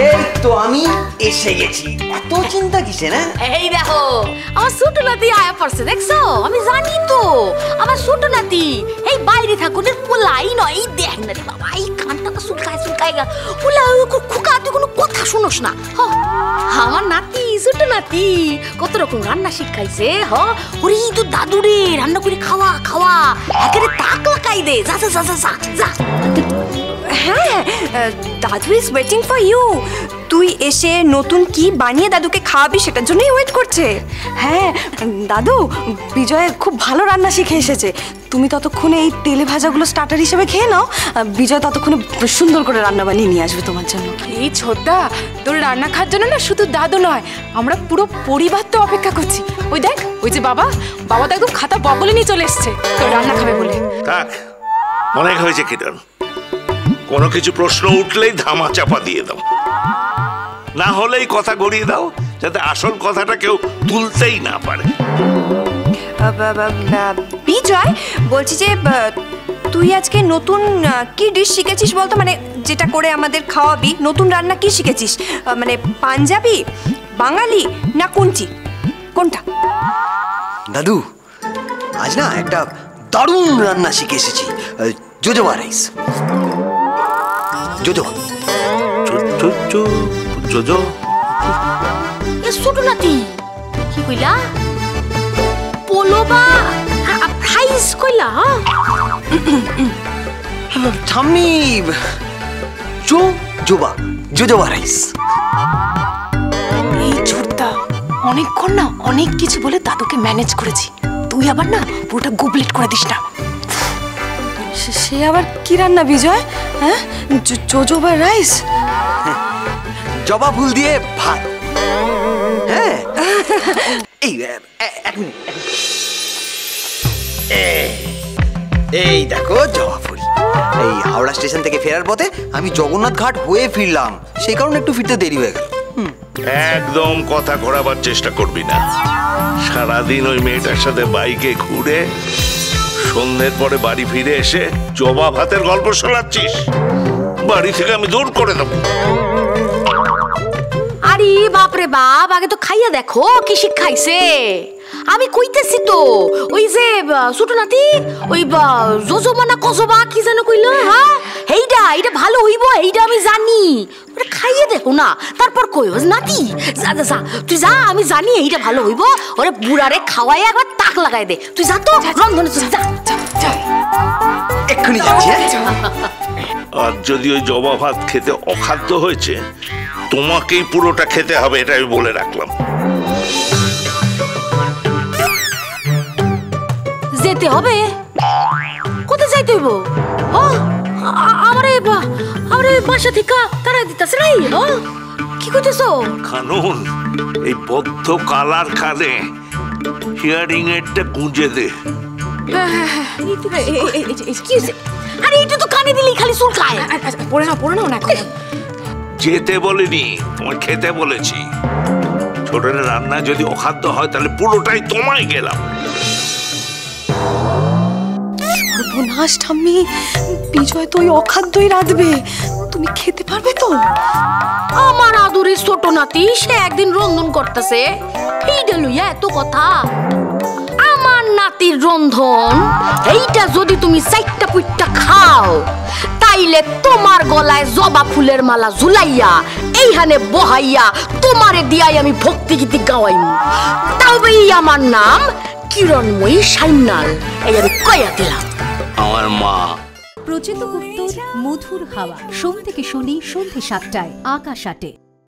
এই তো আমি এসে গেছি, এত চিন্তা কিসে না? এই দেখো আমার ছোট নাতি আয়া পড়ছে, দেখছো? আমি জানি তো আমার ছোট নাতি এই বাইরে থাকুনের পোলাই নয়। এই দেখ না রে বাবা, এই কানটা তো চুলকায় গা পোলা। খুকা তুই কোনো কথা শুনোস না। আমার নাতি ছোট নাতি কত রকম রান্না শিখাইছে। ওরে তো দাদু রে রান্না করে খাওয়া খাওয়া একেবারে তাক লাগাই দে। যা যা যা যা যা। হ্যাঁ, দাদু ইজ ওয়েটিং ফর ইউ। তুই এসে নতুন কি বানিয়ে দাদুকে খাওয়াবি সেটার জন্যই ওয়েট করছে। হ্যাঁ দাদু, বিজয় খুব ভালো রান্না শিখে এসেছে। তুমি ততক্ষণে এই তেলে ভাজাগুলো স্টার্টার হিসেবে খেয়ে নাও। বিজয় ততক্ষণে সুন্দর করে রান্না বানিয়ে নিয়ে আসবে তোমার জন্য। এই ছোটদা, তোর রান্না খাওয়ার জন্য না শুধু দাদু নয়, আমরা পুরো পরিবার তো অপেক্ষা করছি। ওই দেখ, ওই যে বাবা তো একদম খাতা বগলে নিয়ে চলে এসছে তোর রান্না খাবে বলে। থাক, অনেক হয়েছে কিরণ। কোনো কিছু প্রশ্ন উঠলেই ধামা চাপা দিয়ে দাও, না হলেই কথা গড়িয়ে দাও, যাতে আসল কথাটা কেউ তুলতেই না পারে। বিজয়, বলছি যে তুই আজকে নতুন কি ডিশ শিখেছিস বলতো? মানে যেটা করে আমাদের খাওয়াবি, নতুন রান্না কি শিখেছিস? মানে পাঞ্জাবি, বাঙালি না কোনটি, কোনটা? দাদু, আজ না একটা দারুণ রান্না শিখে এসেছি, জোজোবা রাইস। জোজো জোজো এ ছোট নাতি কি কইলা? পোলোবা ফ্রাইস কইলা? ঠাম্মি, জোজোবা রাইস। এই ছোটদা, অনেকক্ষণ না অনেক কিছু বলে দাদুকে ম্যানেজ করেছি। তুই আবার না পুরোটা গোবলেট করে দিস না। সে আবার কি রান্না বিজয়? হ্যাঁ, জোজোবা রাইস? জবা ফুল দিয়ে ভাত। হ্যাঁ, এই এক মিনিট, এই দেখো জবা ফুল। এই হাওড়া স্টেশন থেকে ফেরার পথে আমি জগন্নাথ ঘাট হয়ে ফিরলাম, সেই কারণে একটু ফিরতে দেরি হয়ে গেল। একদম কথা ঘোরাবার চেষ্টা করবি না। সারাদিন ওই মেয়েটার সাথে বাইকে ঘুরে সন্ধ্যের পরে বাড়ি ফিরে এসে জবা ভাতের গল্প শোনাচ্ছিস। বাড়ি থেকে আমি দূর করে দেবো। আরে বাপরে বাপ, আগে তো খাইয়া দেখো কি শিখাইছে। আমি কইতেছি তো, ওই যে ছোট নাতি ওই জোজোবা না কজবা কি যেন কইলো? হ্যাঁ, এইটা ভালো হইব, এইটা আমি জানি। ওটা খাইয়ে দেখো না, তারপর কইও নাতি যা যা যা, তুই যা, আমি জানি এইটা ভালো হইব। ওরে বুড়ারে খাওয়াই একবার তাক লাগাই দে। তুই যা তো রন্ধনে, যা এক্ষুনি যাচ্ছি। আর যদি ওই জবা ভাত খেতে অখাদ্য হয়েছে, তোমাকেই পুরোটা খেতে হবে, এটা আমি বলে রাখলাম। যেতে হবে? কোথায় যাইতে হইব? আমারে বাসা থেকে তারা দিতেছে নাই? কি কইতেছো? কানুন, এই বদ্ধ কালার কানে হিয়ারিং এরটা গুঁজে দে। আরে এইটা তো কানে দিলেই খালি চুলকায়। পড়ে নাও না। যেতে বলিনি, তোমায় খেতে বলেছি। ছোটরে রান্না যদি অখাদ্য হয় তাহলে পুরোটাই তোমায় গেলাম। সর্বনাশ ঠাম্মি, বিজয় তো ওই অখাদ্যই রাঁধবে। তুমি খেতে পারবে তো? আমার আদুরি ছোট নাতি সে একদিন রন্ধন করতেছে, এইটা লইয়া এত কথা। আমার নাতির রন্ধন এইটা যদি তুমি চাইটা পুইটা খাও, তাইলে তোমার গলায় জবা ফুলের মালা ঝুলাইয়া এইখানে বহাইয়া তোমারে দিয়াই আমি ভক্তি গীতি গাওয়াইম। তবেই আমার নাম কিরণময়ী সান্যাল, এই আমি কইয়া দিলাম। আমার মা। প্রচিত গুপ্তর মধুর হাওয়া, সোম থেকে শনি সন্ধ্যে ৭টায় আকাশ ৮-এ।